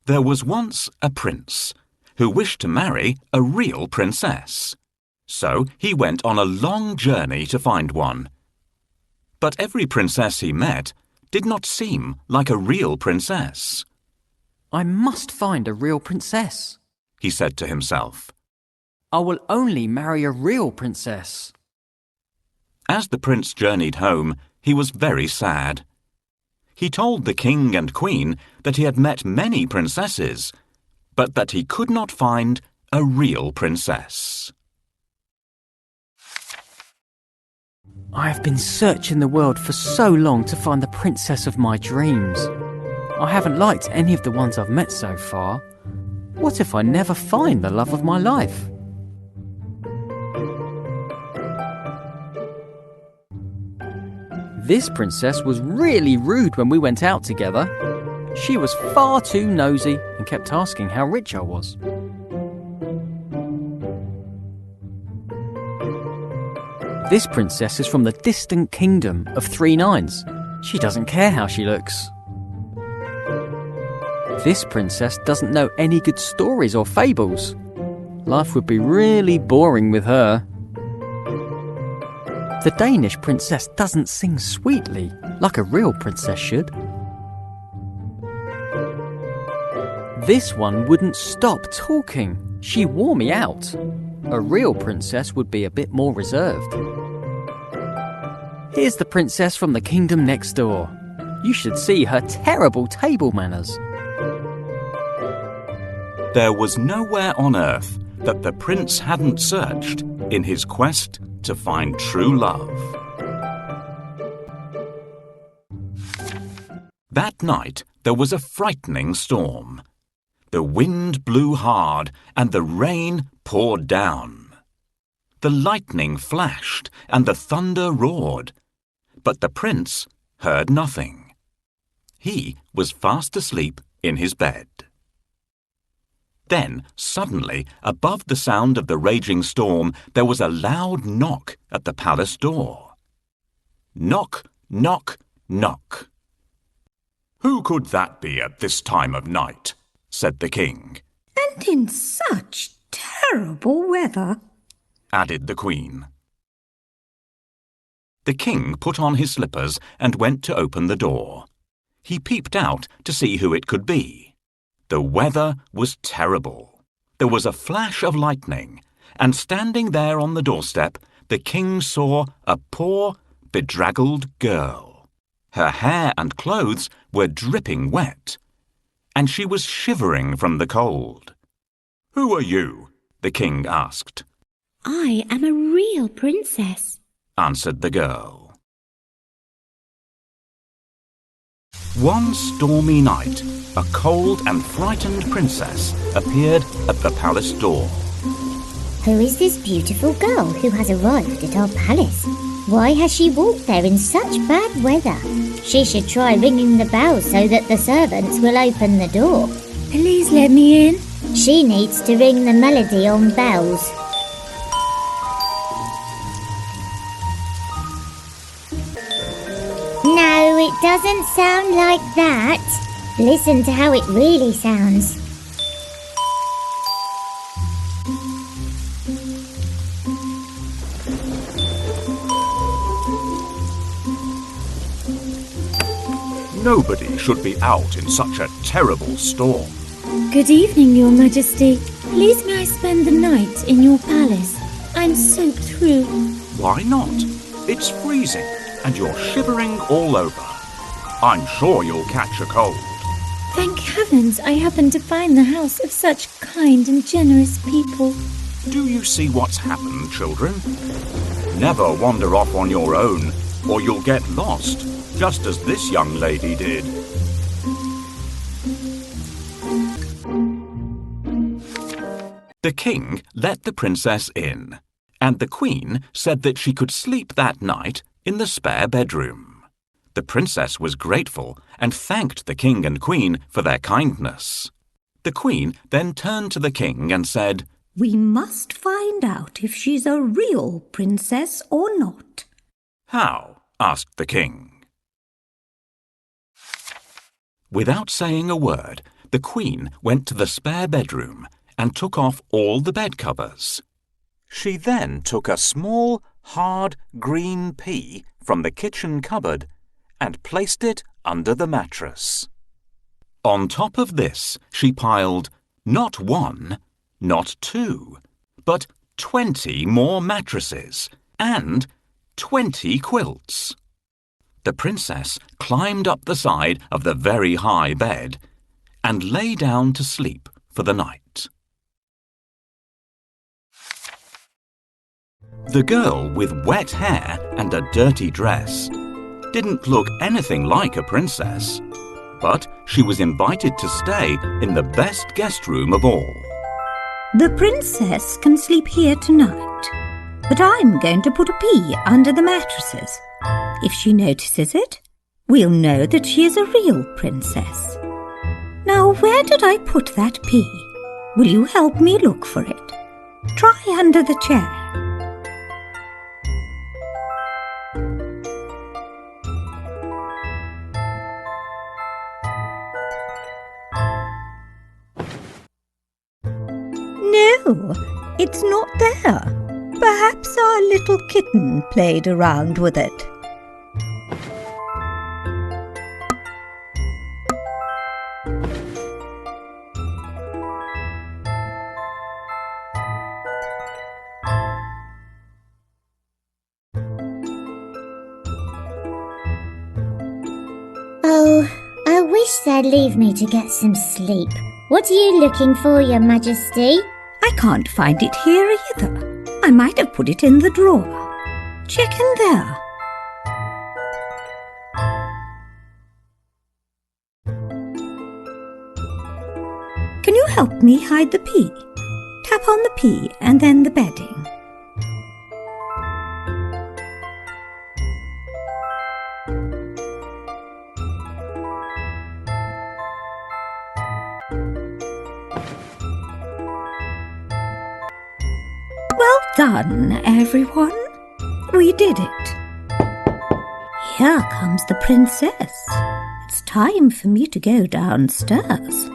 There was once a prince who wished to marry a real princess. So he went on a long journey to find one. But every princess he met did not seem like a real princess. I must find a real princess, he said to himself. I will only marry a real princess. As the prince journeyed home, he was very sad. He told the king and queen that he had met many princesses, but that he could not find a real princess. I have been searching the world for so long to find the princess of my dreams. I haven't liked any of the ones I've met so far. What if I never find the love of my life? This princess was really rude when we went out together. She was far too nosy and kept asking how rich I was. This princess is from the distant kingdom of 3 nines. She doesn't care how she looks. This princess doesn't know any good stories or fables. Life would be really boring with her. The Danish princess doesn't sing sweetly like a real princess should. This one wouldn't stop talking. She wore me out. A real princess would be a bit more reserved. Here's the princess from the kingdom next door. You should see her terrible table manners. There was nowhere on earth that the prince hadn't searched in his quest to find true love. That night there was a frightening storm. The wind blew hard and the rain poured down. The lightning flashed and the thunder roared, but the prince heard nothing. He was fast asleep in his bed. Then, suddenly, above the sound of the raging storm, there was a loud knock at the palace door. Knock, knock, knock. "Who could that be at this time of night?" said the king. "And in such terrible weather," added the queen. The king put on his slippers and went to open the door. He peeped out to see who it could be. The weather was terrible. There was a flash of lightning, and standing there on the doorstep, the king saw a poor, bedraggled girl. Her hair and clothes were dripping wet, and she was shivering from the cold. "Who are you?" the king asked. "I am a real princess," answered the girl. One stormy night, a cold and frightened princess appeared at the palace door. "Who is this beautiful girl who has arrived at our palace? Why has she walked there in such bad weather? She should try ringing the bell so that the servants will open the door. "Please let me in." She needs to ring the melody on bells." No, it doesn't sound like that. Listen to how it really sounds. Nobody should be out in such a terrible storm. "Good evening, Your Majesty. Please may I spend the night in your palace? I'm soaked through." Why not? It's freezing and you're shivering all over. I'm sure you'll catch a cold. "Thank heavens I happened to find the house of such kind and generous people." Do you see what's happened, children? Never wander off on your own, or you'll get lost, just as this young lady did. The king let the princess in, and the queen said that she could sleep that night in the spare bedroom. The princess was grateful and thanked the king and queen for their kindness. The queen then turned to the king and said, "We must find out if she's a real princess or not." "How?" asked the king. Without saying a word, the Queen went to the spare bedroom and took off all the bed covers. She then took a small, hard, green pea from the kitchen cupboard and placed it under the mattress. On top of this, she piled not 1, not 2, but 20 more mattresses and 20 quilts. The princess climbed up the side of the very high bed and lay down to sleep for the night. The girl with wet hair and a dirty dress didn't look anything like a princess, but she was invited to stay in the best guest room of all. The princess can sleep here tonight, but I'm going to put a pea under the mattresses. If she notices it, we'll know that she is a real princess. Now, where did I put that pea? Will you help me look for it? Try under the chair. No, it's not there. Perhaps our little kitten played around with it. Oh, I wish they'd leave me to get some sleep. What are you looking for, Your Majesty? I can't find it here either. I might have put it in the drawer. Check in there. Can you help me hide the pea? Tap on the pea and then the bedding. Well done, everyone. We did it. Here comes the princess. It's time for me to go downstairs.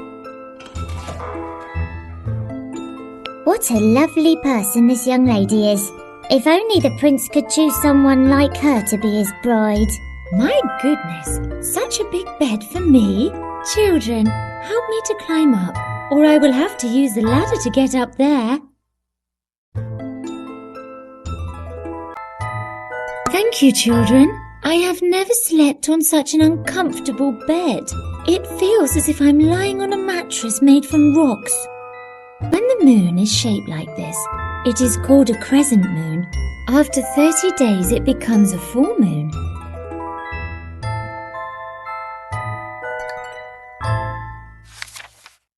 What a lovely person this young lady is. If only the prince could choose someone like her to be his bride. My goodness, such a big bed for me. Children, help me to climb up, or I will have to use the ladder to get up there. Thank you, children. I have never slept on such an uncomfortable bed. It feels as if I'm lying on a mattress made from rocks. When the moon is shaped like this, it is called a crescent moon. After 30 days, it becomes a full moon.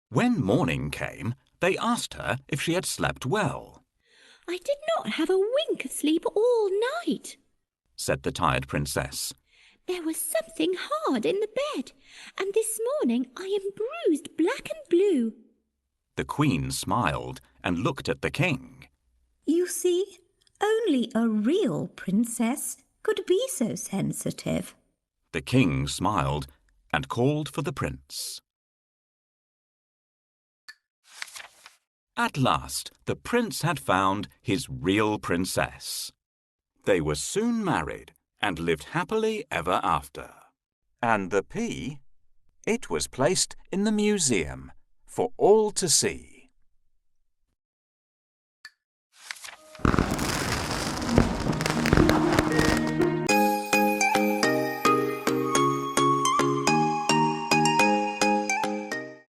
When morning came, they asked her if she had slept well, I did not have a wink of sleep all night. said the tired princess. There was something hard in the bed, and this morning I am bruised black and blue. The Queen smiled and looked at the king. You see, only a real princess could be so sensitive. The king smiled and called for the prince. At last, the prince had found his real princess. They were soon married and lived happily ever after. And the pea? It was placed in the museum for all to see.